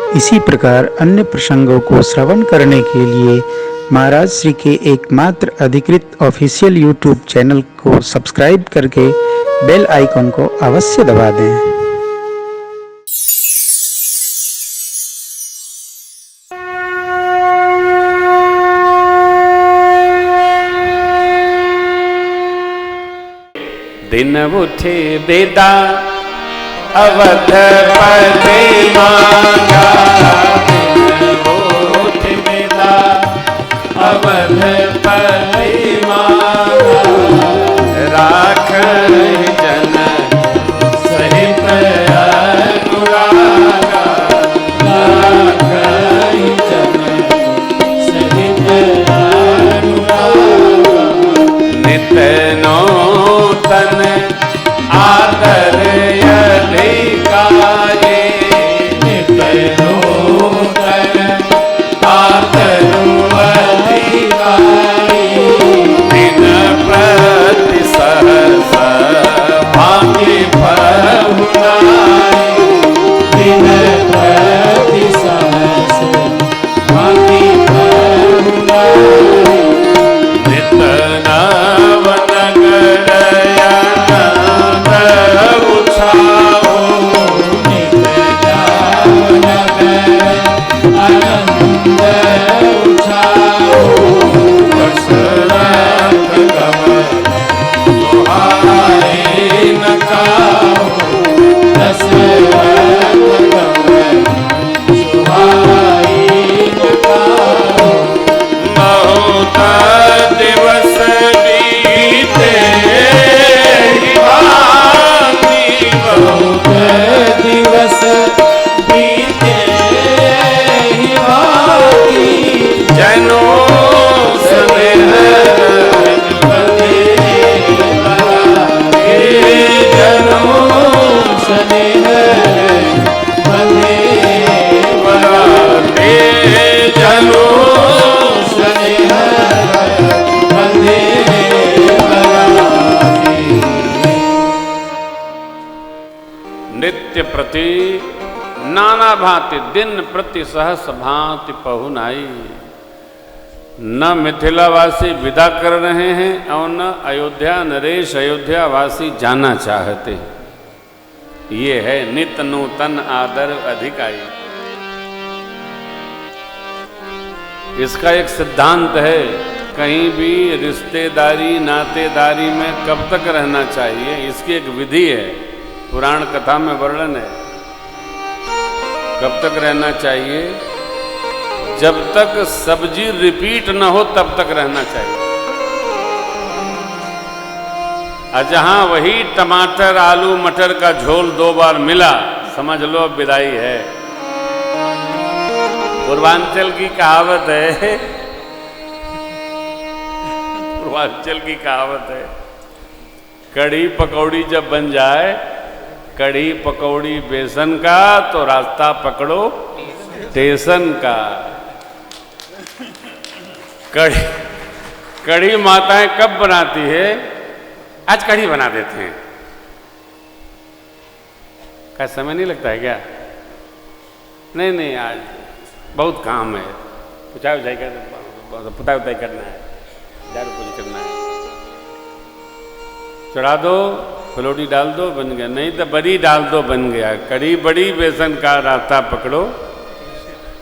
इसी प्रकार अन्य प्रसंगों को श्रवण करने के लिए महाराज श्री के एकमात्र अधिकृत ऑफिशियल यूट्यूब चैनल को सब्सक्राइब करके बेल आइकन को अवश्य दबा दें। दिन उठे बेदा अवध पति मांगा, दिन उठे बेदा अवध पति मांगा, राख जन सहित अनुरागा, राख जन सहित अनुरागा, नित नूतन आदर अधिकारी, नित नूतन आदर अधिकारी, दिन प्रति सहस भाग्य फलमुनाई, दिन प्रति सहस भाग्य फलमुनाई, नित नव प्रति नाना भांति दिन प्रति सहस भांति पहुनाई। न मिथिलावासी विदा कर रहे हैं और न अयोध्या नरेश अयोध्यावासी जाना चाहते। ये है नित नूतन आदर अधिकारी। इसका एक सिद्धांत है, कहीं भी रिश्तेदारी नातेदारी में कब तक रहना चाहिए, इसकी एक विधि है, पुराण कथा में वर्णन है। कब तक रहना चाहिए? जब तक सब्जी रिपीट न हो तब तक रहना चाहिए। और जहां वही टमाटर आलू मटर का झोल 2 बार मिला, समझ लो विदाई है। पूर्वांचल की कहावत है, पूर्वांचल की कहावत है, कढ़ी पकौड़ी जब बन जाए, कढ़ी पकौड़ी बेसन का तो रास्ता पकड़ो स्टेशन का। कढ़ी माताएं कब बनाती है? आज कढ़ी बना देते हैं। क्या समय नहीं लगता है क्या? नहीं, आज बहुत काम है, पुताई उताई करना है, झाड़ू पोछा करना है, चढ़ा दो, फलोटी डाल दो, बन गया। नहीं तो बड़ी डाल दो, बन गया। कड़ी बड़ी बेसन का रास्ता पकड़ो।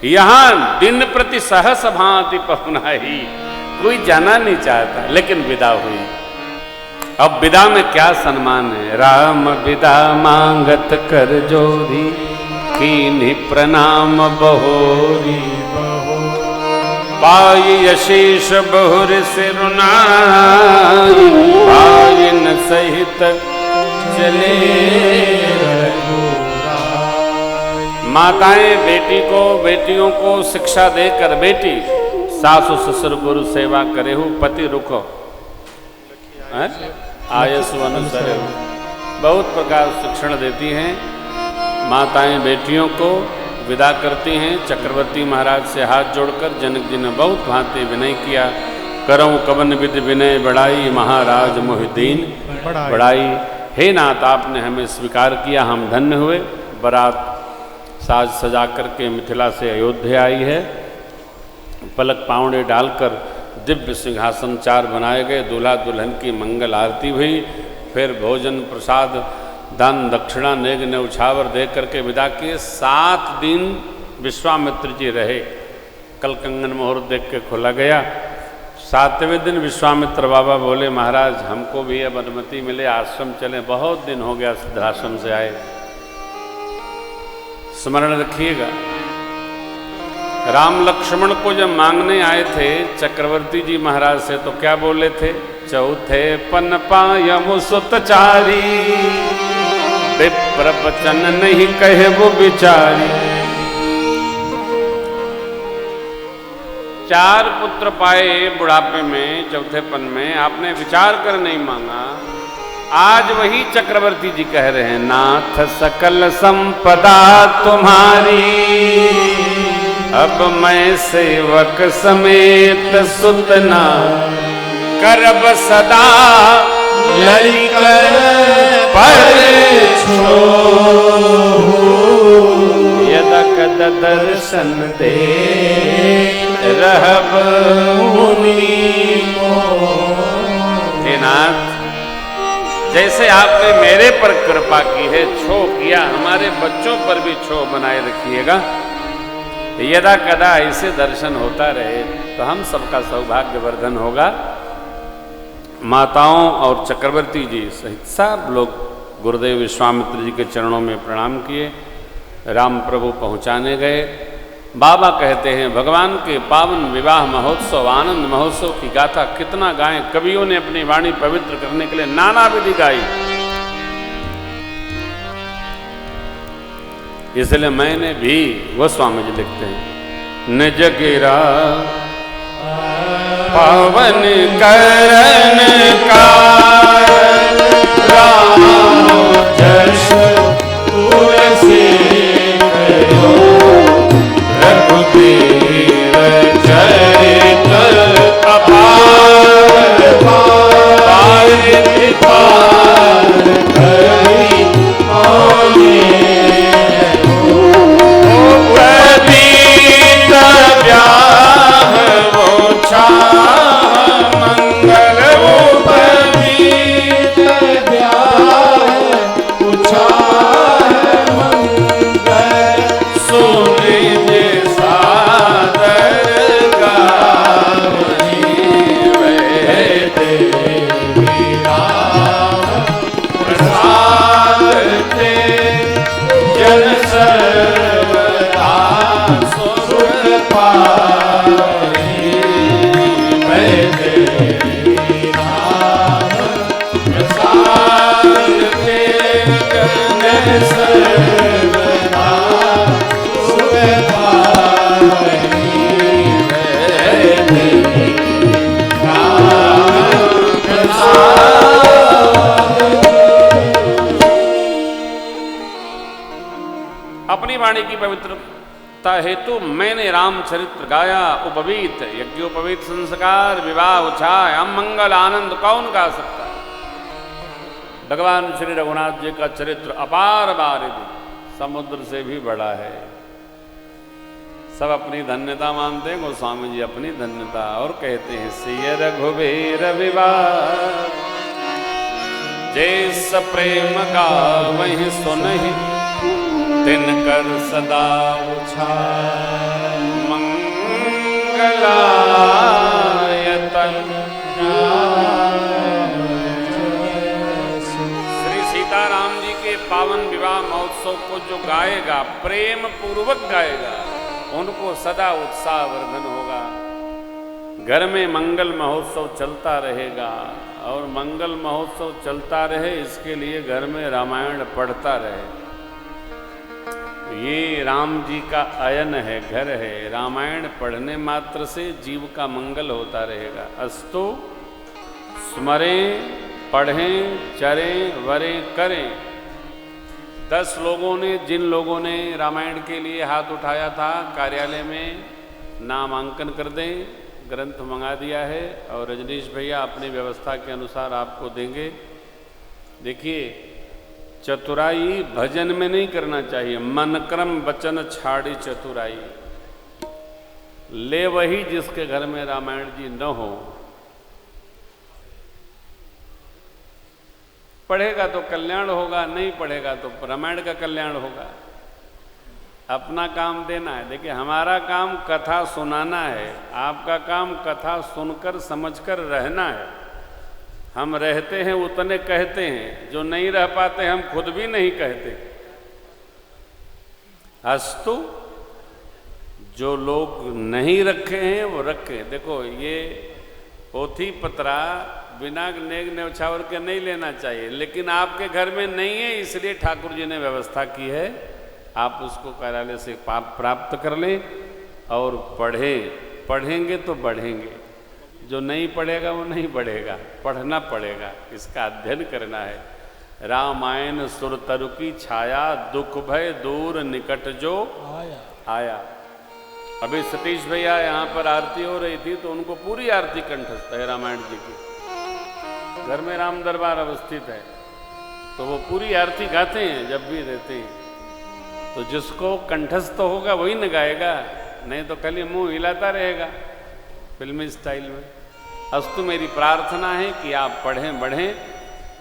यहां दिन प्रति सहस भांति पहुनाई। कोई जाना नहीं चाहता, लेकिन विदा हुई। अब विदा में क्या सम्मान है? राम विदा मांगत कर जोरी, कीन्ही प्रणाम बहोरी, पाई यशीष बहुर सिरुनाई, पायन सहित चले माताएं बेटियों को शिक्षा देकर, बेटी सासु ससुर गुरु सेवा करे हो, पति रुको आयसु अनुसरे हो, बहुत प्रकार शिक्षण देती हैं। माताएं बेटियों को विदा करती हैं। चक्रवर्ती महाराज से हाथ जोड़कर जनक जी ने बहुत भांति विनय किया। करऊं कवन विधि विनय बढ़ाई, महाराज मोहिदीन बढ़ाई। हे नाथ, आपने हमें स्वीकार किया, हम धन्य हुए। बारात साज सजा करके मिथिला से अयोध्या आई है। पलक पावड़े डालकर दिव्य सिंहासन 4 बनाए गए, दूल्हा दुल्हन की मंगल आरती हुई, फिर भोजन प्रसाद दान दक्षिणा नेग ने उछावर दे करके विदा किए। 7 दिन विश्वामित्र जी रहे। कल कंगन मुहूर्त देख के खोला गया। 7वें दिन विश्वामित्र बाबा बोले महाराज हमको भी अब अनुमति मिले, आश्रम चले, बहुत दिन हो गया सिद्धाश्रम से आए। स्मरण रखिएगा, राम लक्ष्मण को जब मांगने आए थे चक्रवर्ती जी महाराज से तो क्या बोले थे? चौथे पन पायम सुतचारी, विप्र वचन नहीं कहे वो बिचारी। 4 पुत्र पाए बुढ़ापे में, चौथेपन में, आपने विचार कर नहीं मांगा। आज वही चक्रवर्ती जी कह रहे हैं नाथ सकल संपदा तुम्हारी, अब मैं सेवक समेत सुतना करब सदा ललिकर पर यदक दर्शन दे रहब मुनि। हे नाथ, जैसे आपने मेरे पर कृपा की है, छो किया, हमारे बच्चों पर भी छो बनाए रखिएगा। यदा कदा ऐसे दर्शन होता रहे तो हम सबका सौभाग्यवर्धन होगा। माताओं और चक्रवर्ती जी सहित सब लोग गुरुदेव विश्वामित्र जी के चरणों में प्रणाम किए। राम प्रभु पहुंचाने गए। बाबा कहते हैं भगवान के पावन विवाह महोत्सव, आनंद महोत्सव की गाथा कितना गाएं। कवियों ने अपनी वाणी पवित्र करने के लिए नाना विधि गाई। इसलिए मैंने भी, वो स्वामी जी लिखते हैं, निज गिरा पावन करण का राम जस तुलसी करो, रघुबीर चरित अपार पार करी आने अपनी वाणी की पवित्रता हेतु मैंने रामचरित्र गाया। उपवीत यज्ञोपवीत संस्कार विवाह उछाय अमंगल आनंद कौन गा सकता है? भगवान श्री रघुनाथ जी का चरित्र अपार बारिधि, समुद्र से भी बड़ा है। सब अपनी धन्यता मानते हैं, गोस्वामी जी अपनी धन्यता और कहते हैं सिय रघुबीर विवाह जैस प्रेम का वही सुनहि तिनकर सदा उछाय मंगलायतन। श्री सीताराम जी के पावन विवाह महोत्सव को जो गाएगा, प्रेम पूर्वक गाएगा, उनको सदा उत्साह वर्धन होगा। घर में मंगल महोत्सव चलता रहेगा और मंगल महोत्सव चलता रहे इसके लिए घर में रामायण पढ़ता रहे। ये राम जी का अयन है, घर है। रामायण पढ़ने मात्र से जीव का मंगल होता रहेगा। अस्तु स्मरें, पढ़ें, चरें, वरें, करें। 10 लोगों ने, जिन लोगों ने रामायण के लिए हाथ उठाया था, कार्यालय में नामांकन कर दें। ग्रंथ मंगा दिया है और रजनीश भैया अपनी व्यवस्था के अनुसार आपको देंगे। देखिए चतुराई भजन में नहीं करना चाहिए। मन क्रम वचन छाड़ी चतुराई। ले वही जिसके घर में रामायण जी न हो। पढ़ेगा तो कल्याण होगा, नहीं पढ़ेगा तो रामायण का कल्याण होगा। अपना काम देना है। देखिए, हमारा काम कथा सुनाना है, आपका काम कथा सुनकर समझकर रहना है। हम रहते हैं उतने कहते हैं, जो नहीं रह पाते हम खुद भी नहीं कहते। अस्तु, जो लोग नहीं रखे हैं वो रखे। देखो, ये पोथी पत्रा बिना नेग न्यौछावर के नहीं लेना चाहिए, लेकिन आपके घर में नहीं है, इसलिए ठाकुर जी ने व्यवस्था की है। आप उसको कार्यालय से प्राप्त कर लें और पढ़ेंगे तो बढ़ेंगे। जो नहीं पढ़ेगा वो नहीं बढ़ेगा, पढ़ना पड़ेगा, इसका अध्ययन करना है। रामायण सुरतरु की छाया, दुख भय दूर निकट जो आया। अभी सतीश भैया यहाँ पर आरती हो रही थी तो उनको पूरी आरती कंठस्थ है रामायण जी की। घर में राम दरबार अवस्थित है तो वो पूरी आरती गाते हैं जब भी रहते हैं। तो जिसको कंठस्थ होगा वही न गाएगा, नहीं तो खाली मुंह हिलाता रहेगा फिल्मी स्टाइल में। अस्तु, मेरी प्रार्थना है कि आप पढ़ें बढ़ें।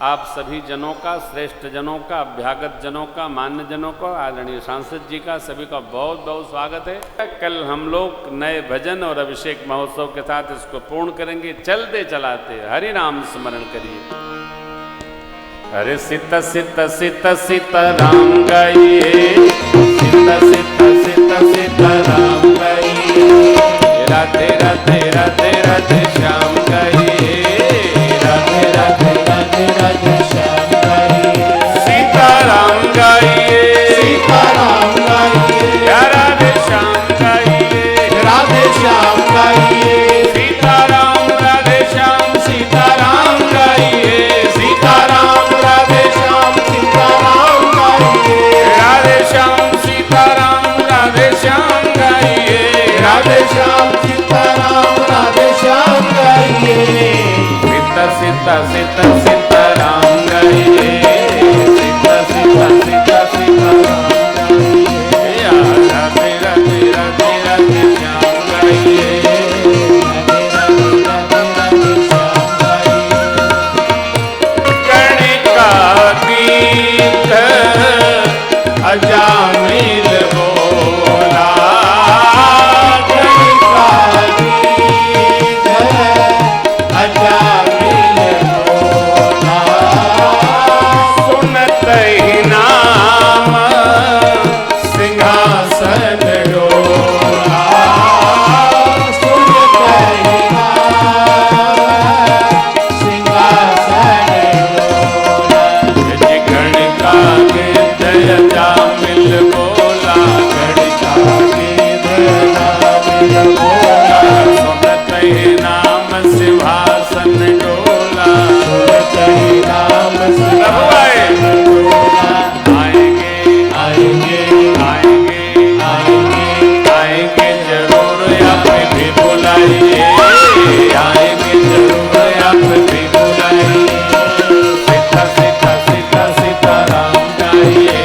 आप सभी जनों का, श्रेष्ठ जनों का, अभ्यागत जनों का, मान्य जनों का, आदरणीय सांसद जी का, सभी का बहुत बहुत स्वागत है। कल हम लोग नए भजन और अभिषेक महोत्सव के साथ इसको पूर्ण करेंगे। चलते चलाते हरि नाम स्मरण करिए। हरे सीता सीता सीता सीता राम गाइए, सीता सीता सीता सीता राम गाइए, राधे राधे राधे राधे श्याम गाइए, राधे राधे राधे राधे श्याम गाइए, सीता राम गाइए, सीता राम गाइए, राधे श्याम गाइए, राधे श्याम गाइए, सीता राम राधे श्याम, सीता राम गाइए, सीता राम राधे श्याम, सीता राम गाइए, राधे श्याम सीता राम राधे श्याम गाइए, राधे श्याम सीता राम राधे श्याम गाइए, सीता सीता सीता सीता राम गाइए, सीता सीता सीता सीता राम गाइए, राधे राधे राधे राधे श्याम गाइए, राधे राधे राधे राधे श्याम गाइए। कणिका गीत अजामिल बोला, कणिका गीत अजामिल बोला, सुनत ही नाम सिंहासन डोला, सुनत ही नाम सिंहासन डोला, गणिका गीत अजामिल बोला, गणिका गीत अजामिल बोला, सुनत ही नाम सिंहासन डोला, सुनत ही नाम सिंहासन डोला, आएंगे आएंगे आएंगे आएंगे आएंगे जरूर, आप भी बुलाइए, आएंगे जरूर, आप भी बुलाइए, सीता सीता सीता सीता राम गाइए,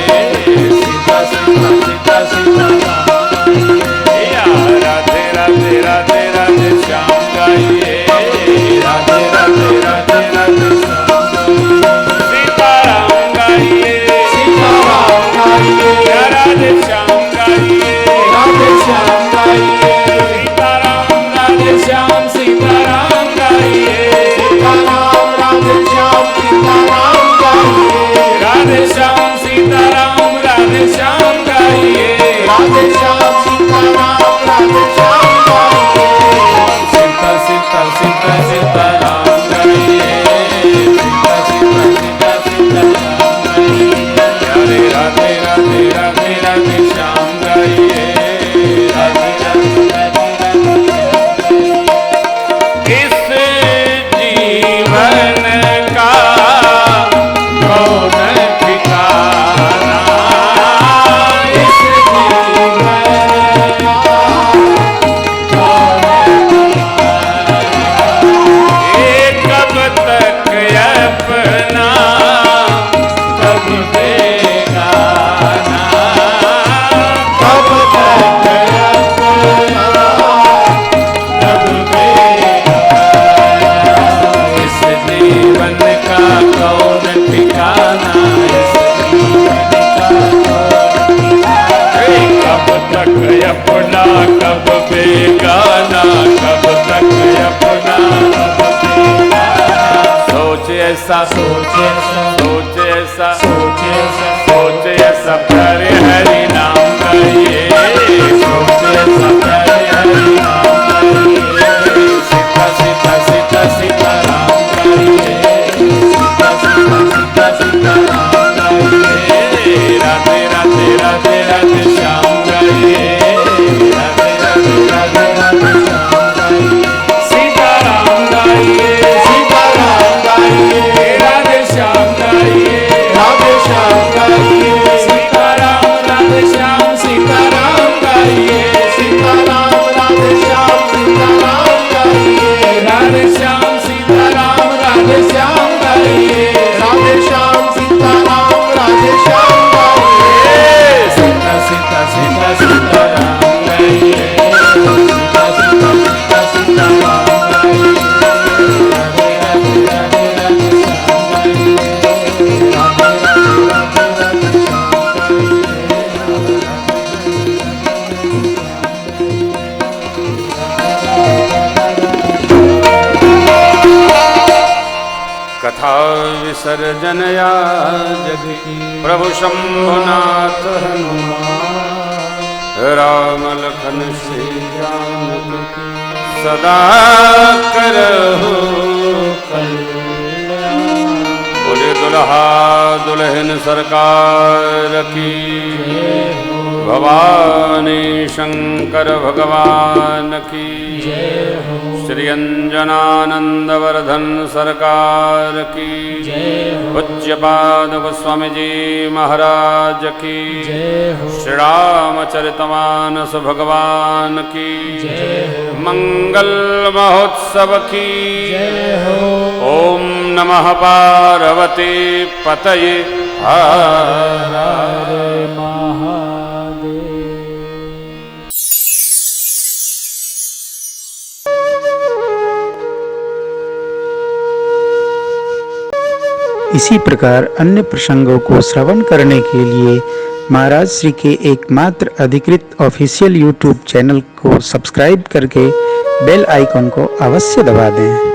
सीता सीता सीता सीता राम गाइए, राधे राधे राधे राधे श्याम गाइए, राधे राधे राधे राधे श्याम गाइए, सीता राम गाइए, सीता राम गाइए, राधे श्याम गाइए, राधे श्याम गाइए, सीता राम राधे श्याम, सीता राम गाइए, सीता राम राधे श्याम, सीता राम गाइए, राधे श्याम सीता राम राधे श्याम गाइए, राधे श्याम सीता राम राधे श्याम गाइए, सीता सीता सीता सीता राम गाइए, सीता सीता सीता सीता राम गाइए, राधे राधे राधे राधे राधे श्याम गाइए, राधे राधे तक अपना कब बेगाना, कब तक अपना कब बेगाना। सोच ऐसा सोच ऐसा सोच ऐसा प्यारे हरि नाम करिए, सोच ऐसा प्यारे हरि नाम करिए। सीता सीता सीता सीता राम करिए, सीता सीता सीता सीता राम करिए। राधे राधे राधे राधे श्याम करिए, राधे राधे राधे राधे श्याम करिए। सीता राम गाइए, सीता राम गाइए, राधे श्याम गाइए, राधे श्याम गाइए। सीता राम राधे श्याम, सीता राम गाइए, सीता राम राधे श्याम, सीता राम गाइए। राधे श्याम सीता राम राधे श्याम गाइए, राधे श्याम सीता राम राधे श्याम गाइए। सीता सीता सीता सीता राम गाइए, सीता सीता सीता सीता राम गाइए। राधे राधे राधे राधे श्याम गाइए, राधे राधे राधे राधे श्याम गाइए। कथा विसर्जनया जगति प्रभु शंभुनाथ हनुमान, राम लखन श्री जानकी सदा करहु कल्याण। बोले दुल्हा दुल्हन सरकार की, भवानी शंकर भगवान की, श्री अंजनानंद वर्धन सरकार की, पूज्यपाद गोस्वामी जी महाराज की, श्री रामचरितमानस भगवान की, मंगल महोत्सव की। ओम नमः पार्वती पतये, हर हर महादेव। इसी प्रकार अन्य प्रसंगों को श्रवण करने के लिए महाराज श्री के एकमात्र अधिकृत ऑफिशियल यूट्यूब चैनल को सब्सक्राइब करके बेल आइकॉन को अवश्य दबा दें।